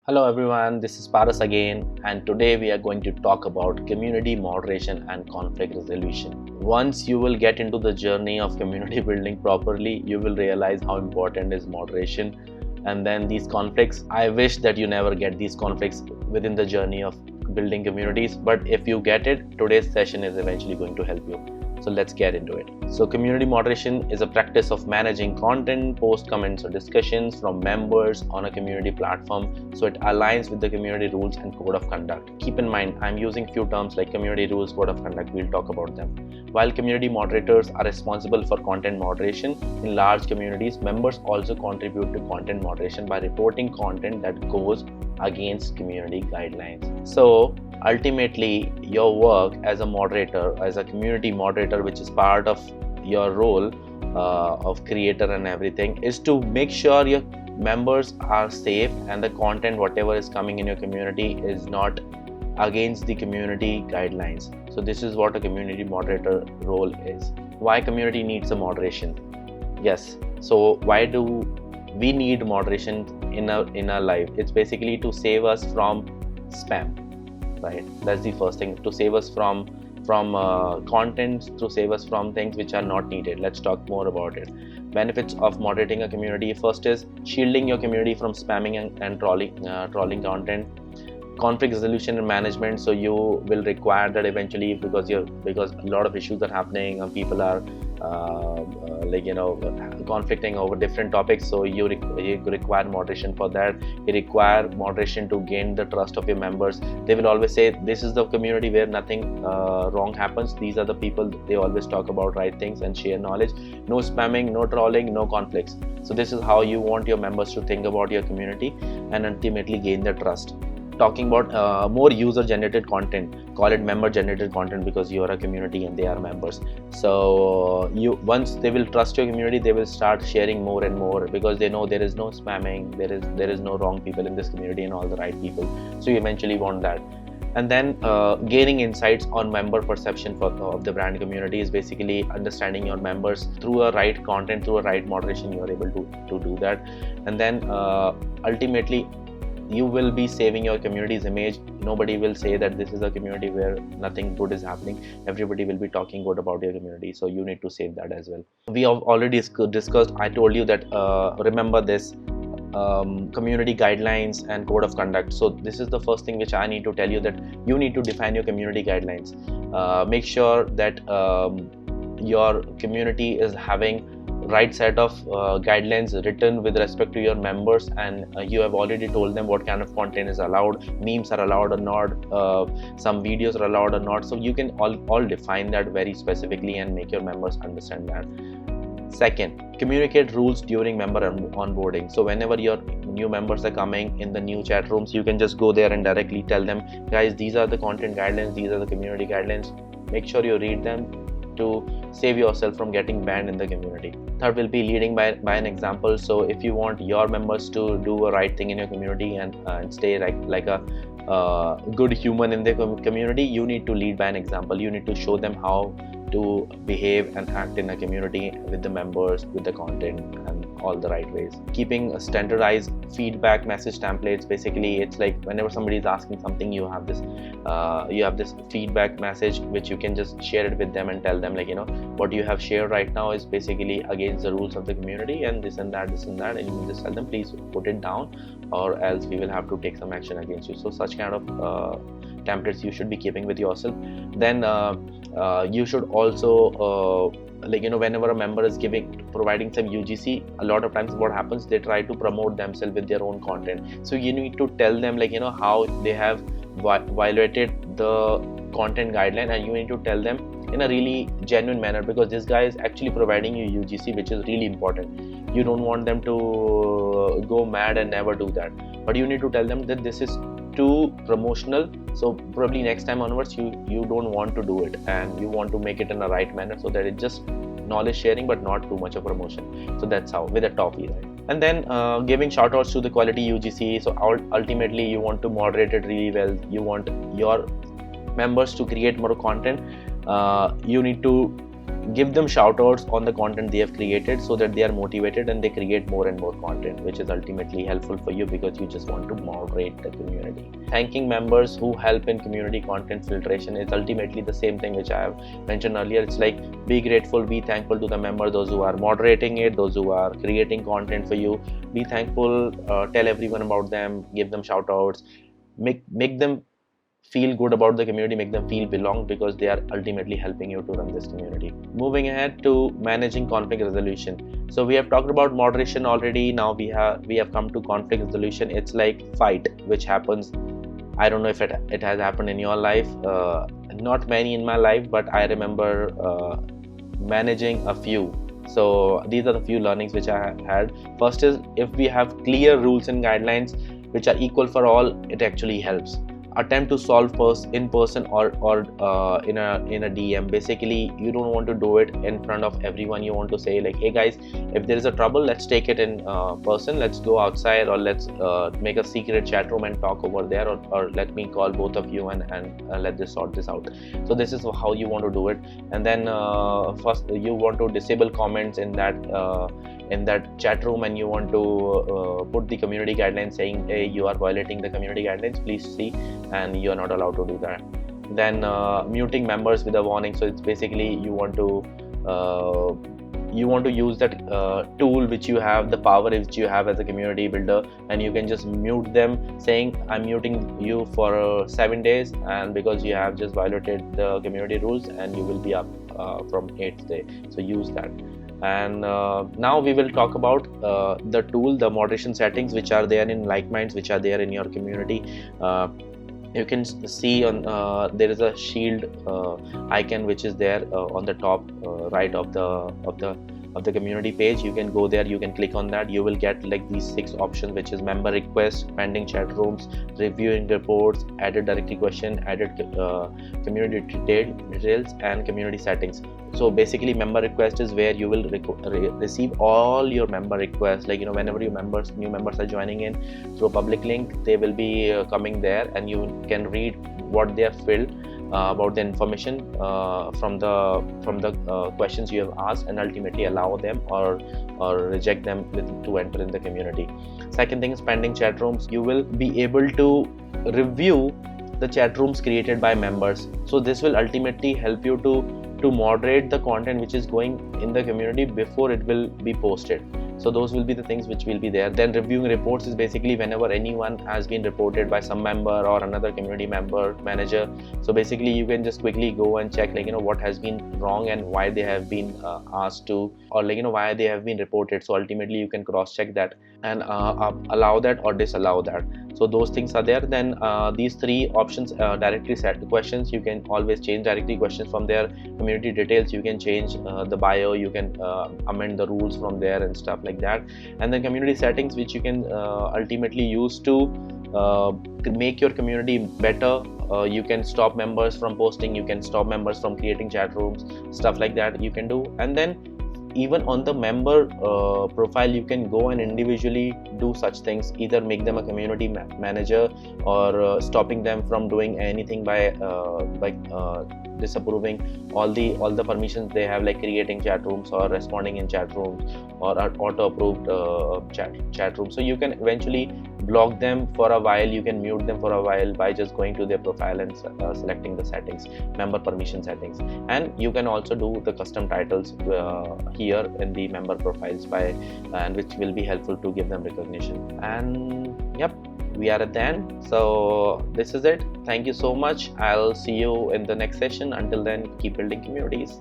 Hello everyone, this is Paras again, and today we are going to talk about community moderation and conflict resolution. Once you will get into the journey of community building properly, you will realize how important is moderation. And then these conflicts, I wish that you never get these conflicts within the journey of building communities, but if you get it, today's session is eventually going to help you. So let's get into it. So community moderation is a practice of managing content, post comments or discussions from members on a community platform so it aligns with the community rules and code of conduct. Keep in mind, I'm using few terms like community rules, code of conduct. We'll talk about them. While community moderators are responsible for content moderation in large communities, members also contribute to content moderation by reporting content that goes against community guidelines. So ultimately, your work as a moderator, as a community moderator, which is part of your role of creator and everything, is to make sure your members are safe and the content whatever is coming in your community is not against the community guidelines. So this is what a community moderator role is. Why community needs a moderation? Yes, so why do we need moderation in our life? It's basically to save us from spam, right? That's the first thing, to save us from content, to save us from things which are not needed. Let's talk more about it. Benefits of moderating a community: first is shielding your community from spamming and trolling content. Conflict resolution and management, so you will require that eventually, because a lot of issues are happening and people are conflicting over different topics, so you require moderation for that. You require moderation to gain the trust of your members. They will always say this is the community where nothing wrong happens. These are the people, they always talk about right things and share knowledge. No spamming, no trolling, no conflicts. So this is how you want your members to think about your community and ultimately gain their trust. Talking about more user generated content, call it member generated content, because you are a community and they are members. So once they will trust your community, they will start sharing more and more, because they know there is no spamming, there is no wrong people in this community and all the right people. So you eventually want that. And then gaining insights on member perception of the brand community is basically understanding your members through a right content, through a right moderation. You are able to do that. And then ultimately you will be saving your community's image. Nobody will say that this is a community where nothing good is happening. Everybody will be talking good about your community, so you need to save that as well. We have already discussed, I told you that remember this community guidelines and code of conduct. So this is the first thing which I need to tell you, that you need to define your community guidelines. Make sure that your community is having right set of guidelines written with respect to your members, and you have already told them what kind of content is allowed, memes are allowed or not, some videos are allowed or not. So you can all define that very specifically and make your members understand that. Second, communicate rules during member onboarding. So whenever your new members are coming in the new chat rooms, you can just go there and directly tell them, guys, these are the content guidelines, these are the community guidelines. Make sure you read them to save yourself from getting banned in the community. Third will be leading by an example. So if you want your members to do a right thing in your community and stay like a good human in the community, you need to lead by an example. You need to show them how to behave and act in a community with the members, with the content, and all the right ways. Keeping a standardized feedback message templates. Basically, it's like whenever somebody is asking something, you have this feedback message which you can just share it with them and tell them, like, what you have shared right now is basically against the rules of the community, and this and that, and you can just tell them, please put it down, or else we will have to take some action against you. So such kind of templates you should be keeping with yourself. Then you should also whenever a member is providing some UGC, a lot of times what happens, they try to promote themselves with their own content. So you need to tell them, how they have violated the content guideline, and you need to tell them in a really genuine manner, because this guy is actually providing you UGC, which is really important. You don't want them to go mad and never do that, but you need to tell them that this is too promotional, so probably next time onwards you don't want to do it, and you want to make it in a right manner, so that it's just knowledge sharing but not too much of promotion. So that's how, with a toffee, right? And then giving shout outs to the quality UGC. So ultimately you want to moderate it really well. You want your members to create more content. You need to give them shout outs on the content they have created, so that they are motivated and they create more and more content, which is ultimately helpful for you because you just want to moderate the community. Thanking members who help in community content filtration is ultimately the same thing which I have mentioned earlier. It's like, be grateful, be thankful to the member, those who are moderating it, those who are creating content for you. Be thankful, tell everyone about them, give them shout outs, make them feel good about the community, make them feel belong, because they are ultimately helping you to run this community. Moving ahead to managing conflict resolution. So we have talked about moderation already. Now we have come to conflict resolution. It's like fight which happens. I don't know if it has happened in your life, not many in my life, but I remember managing a few. So these are the few learnings which I had. First is, if we have clear rules and guidelines which are equal for all, it actually helps. Attempt to solve in person or in a DM. Basically, you don't want to do it in front of everyone. You want to say like, hey guys, if there is a trouble, let's take it in person. Let's go outside, or let's make a secret chat room and talk over there, or let me call both of you and let this sort this out. So this is how you want to do it. And then first you want to disable comments in that chat room, and you want to put the community guidelines saying, hey, you are violating the community guidelines, please see, and you are not allowed to do that. Then muting members with a warning. So it's basically, you want to use that tool which you have, the power which you have as a community builder, and you can just mute them, saying, I'm muting you for 7 days, and because you have just violated the community rules, and you will be up from 8th day. So use that. And now we will talk about the tool, the moderation settings which are there in LikeMinds, which are there in your community. You can see on there is a shield icon which is there on the top right of the community page. You can go there, you can click on that. You will get like these 6 options, which is member requests, pending chat rooms, reviewing reports, added directory question, added community details, and community settings. So basically, member request is where you will receive all your member requests. Like, whenever new members are joining in through a public link, they will be coming there, and you can read what they have filled about the information from the questions you have asked, and ultimately allow them or reject them to enter in the community. Second thing is pending chat rooms. You will be able to review the chat rooms created by members. So this will ultimately help you to moderate the content which is going in the community before it will be posted. So those will be the things which will be there. Then reviewing reports is basically whenever anyone has been reported by some member or another community member, manager. So basically you can just quickly go and check what has been wrong and why they have been asked to, or why they have been reported. So ultimately you can cross check that and allow that or disallow that. So those things are there. Then these 3 options, directly set questions, you can always change directly questions from there. Community details, you can change the bio, you can amend the rules from there and stuff like that. And then community settings, which you can ultimately use to make your community better. You can stop members from posting, you can stop members from creating chat rooms, stuff like that you can do. And then even on the member profile, you can go and individually do such things, either make them a community manager or stopping them from doing anything by disapproving all the permissions they have, like creating chat rooms or responding in chat rooms or auto approved chat rooms. So you can eventually block them for a while, you can mute them for a while by just going to their profile and selecting the settings, member permission settings. And you can also do the custom titles here in the member profiles and which will be helpful to give them recognition. And yep, we are at the end. So this is it. Thank you so much. I'll see you in the next session. Until then, keep building communities.